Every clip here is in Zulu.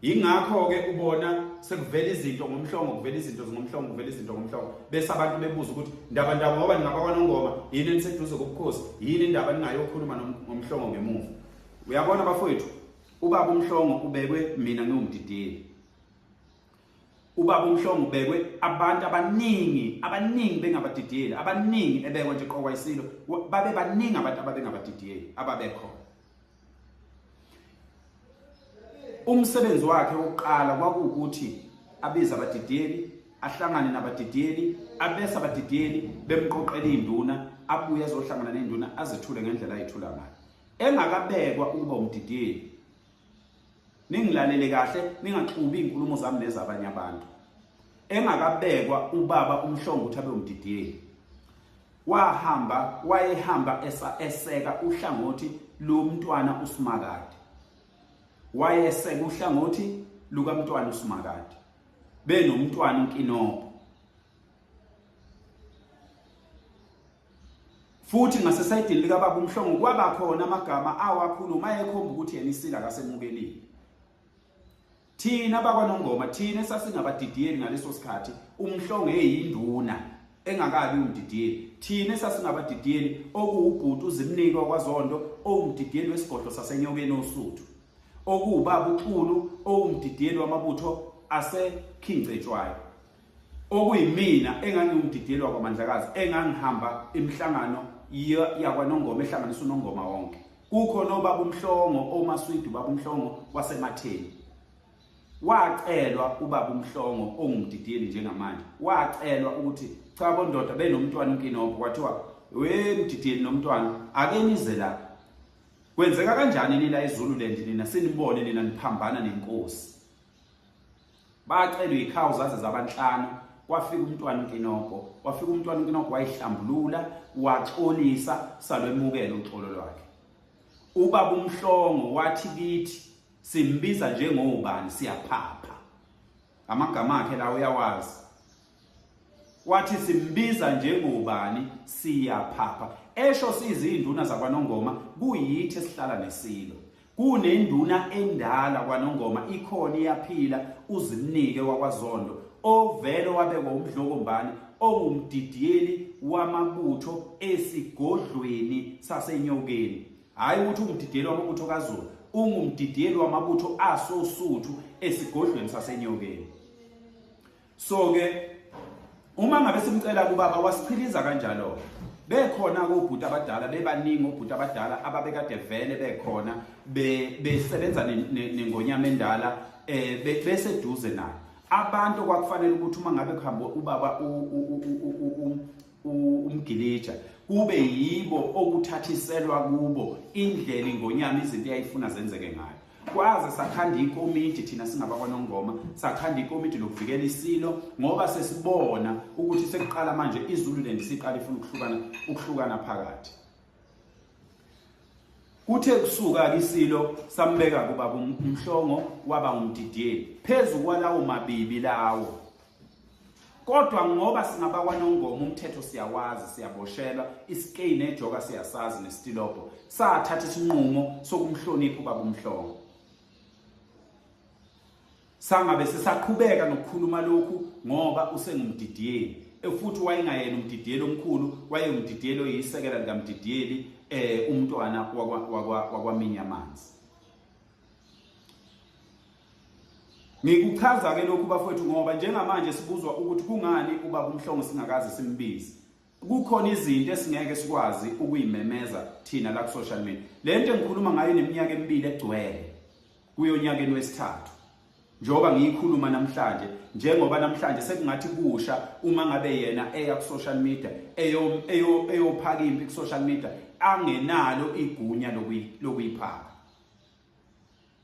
ingakho ke ubona sekuvela izinto ngomhlongo kuvela izinto ngomhlongo kuvela izinto ngomhlongo bese abantu bebuza ukuthi ndaba ngoba ningabakwanongoma yini eniseduze kobukhosi yini indaba ningayokhuluma ngomhlongo ngemuva. Uyabona bafowethu, ubaba umhlongo ubekwe mina ngiwumdideli. Ubaba umhlongo ubekwe abantu abaningi bengabadideli, abaningi ebekwe nje qoqa isilo, babe baningi abantu ababengabadideli ababekhona. Umsebenzi wakhe wokuqala kwakuwukuthi abize abadideli, ahlangane nabadideli, abese abadideli bemqoqela induna, abuye azohlangana nenduna azethule ngendlela ayithula ngayo. Engakabekwa ukuba umdideli. Ningilalele kahle, ningaxubi inkulumo zami nezabanye abantu. Engakabekwa ubaba umhlongo ukuthi abe umdideli. Wayehamba eseka uhlangothi lomntwana uSimakade. Wayeseka uhlangothi lukaMntwana uSimakade. Benomntwana uNkinobho. Futhi ngasesayidini lika baba umhlongo kwaba khona amagama awakhuluma ayekhomba ukuthi yena isila kasemukelile. Thina bakwanongoma, thina esasingabadidiyeli ngaleso sikhathi, umhlongo eyinduna engakabi umdidiyeli. Thina esasingabadidiyeli okuwubhuti uZimnike wakwaZondo, owumdidiyeli wesigodlo saseNyokeni oSuthu. Okuwubaba uXulu, owumdidiyeli wamabutho aseKingcetshwayo. Okuyimina engangiwumdidiyeli wakwaMandlakazi, engangihamba imihlangano yakwanongoma ehlanganisa uNongoma wonke. Kukhona ubaba umhlongo oMaswidi, ubaba umhlongo wasematheni. Wacelwa ubaba umhlongo ongumdidiyeli njengamanje. Wacelwa ukuthi cha bondoda benomntwana uNkinobho, kwathiwa we mdidiyeli nomntwana ake nize la. Kwenzeka kanjani nila eZululand nina sinibone nina niphambana nenkosi. Bacelwa ikhawu zaze zabanhlanu. Kwafika umntwana uNkinobho, wayihlambulula, waxolisa salwemukela uxolo lwakhe. Ubaba umhlongo wathi kithi simbiza njengobani siyaphapha. Amagama akhe lawo uyawazi. Wathi simbiza njengobani siyaphapha. Esho sizinduna zakwanongoma kuyithi esihlala nesilo. Kunenduna endala kwaNongoma ikhona iyaphila uZimnike wakwaZondo, ovele wabekwa umdlokombani, ongumdidiyeli wamabutho esigodlweni saseNyokeni. Hayi ukuthi umdidiyeli wamabutho kaZulu, ungumdidiyeli wamabutho asoSuthu esigodlweni saseNyokeni. So ke uma ngabe simcela kubaba wasiphiliza kanjalo. Bekhona kubhuti abadala, bebaningi obhuti abadala ababekade vele bekhona besebenza nengonyama endala beseduze nayo. Abantu kwakufanele ukuthi uma ngabe kuhamba ubaba uMgilija kube yibo okuthathiselwa kubo indlela ingonyama izinto eyayifuna zenzeke ngayo. Kwaze sakhanda ikomiti thina singabakwanongoma, sakhanda ikomiti lokuvikela isilo ngoba sesibona ukuthi sekuqala manje iZululand siqala ifuna ukuhlukana phakathi. Kuthe kusuka isilo sambeka kubaba umhlongo waba umdidiyeli phezulu kwalawo mabibi lawo. Kodwa ngoba singabakwanongoma umthetho siyawazi, siyaboshela, iskey nejoka siyasazi nestilobho, sathatha isinqumo sokumhlonipha ubaba umhlongo. Sangabe sisaqhubeka nokukhuluma lokhu ngoba usengumdidiyeli, futhi wayengayena umdidiyeli omkhulu, wayengumdidiyeli oyisekela likamdidiyeli umntwana wakwaMinyamanzi. Ngikuchaza ke lokhu bafowethu ngoba njengamanje sibuzwa ukuthi kungani ubaba umhlongo singakazi simbizi. Kukhona izinto esingeke sikwazi ukuyimemeza thina la ku social media. Lento engikhuluma ngayo neminyaka emibili egcwele kuyonyakeni wesithathu. Njoba ngiyikhuluma namhlanje, njengoba namhlanje sekungathi kusha uma ngabe yena eya ku social media eyophaka impi ku social media angenalo igunya lokuyiphaka.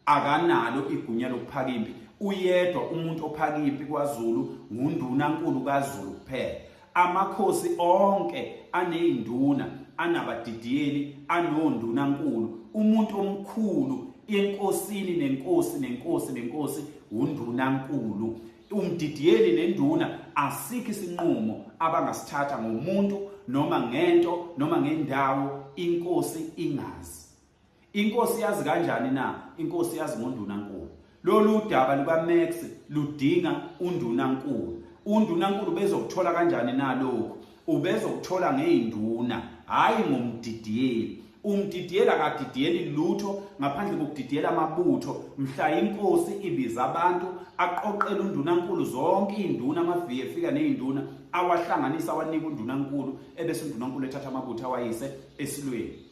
Akanalo igunya lokuphaka impi. Uyedwa umuntu ophaka impi kwaZulu nguNdunankulu kaZulu kuphela. Amakhosi onke aneyinduna, anabadidiyeli, anondunankulu. Umuntu omkhulu enkosini nenkosi uNdunankulu. Umdidiyeli nenduna asikho isinqumo abangasithatha ngomuntu noma ngento noma ngendawo inkosi ingazi. Inkosi yazi kanjani na? Inkosi yazi ngoNdunankulu. lolu daba lukaMax ludinga undunankulu. Undunankulu bezokuthola kanjani nalokho? Ubezokuthola ngeinduna, hayi ngomdidiyeli. Umdidiyela akadidiyeli lutho ngaphandle kokudidiyela amabutho. Mhla inkosi ibiza abantu aqoqela undunankulu zonke induna, amaviki efika neinduna awahlanganisa awanika undunankulu, ebese undunankulu ethatha amabutho awayise esilweni.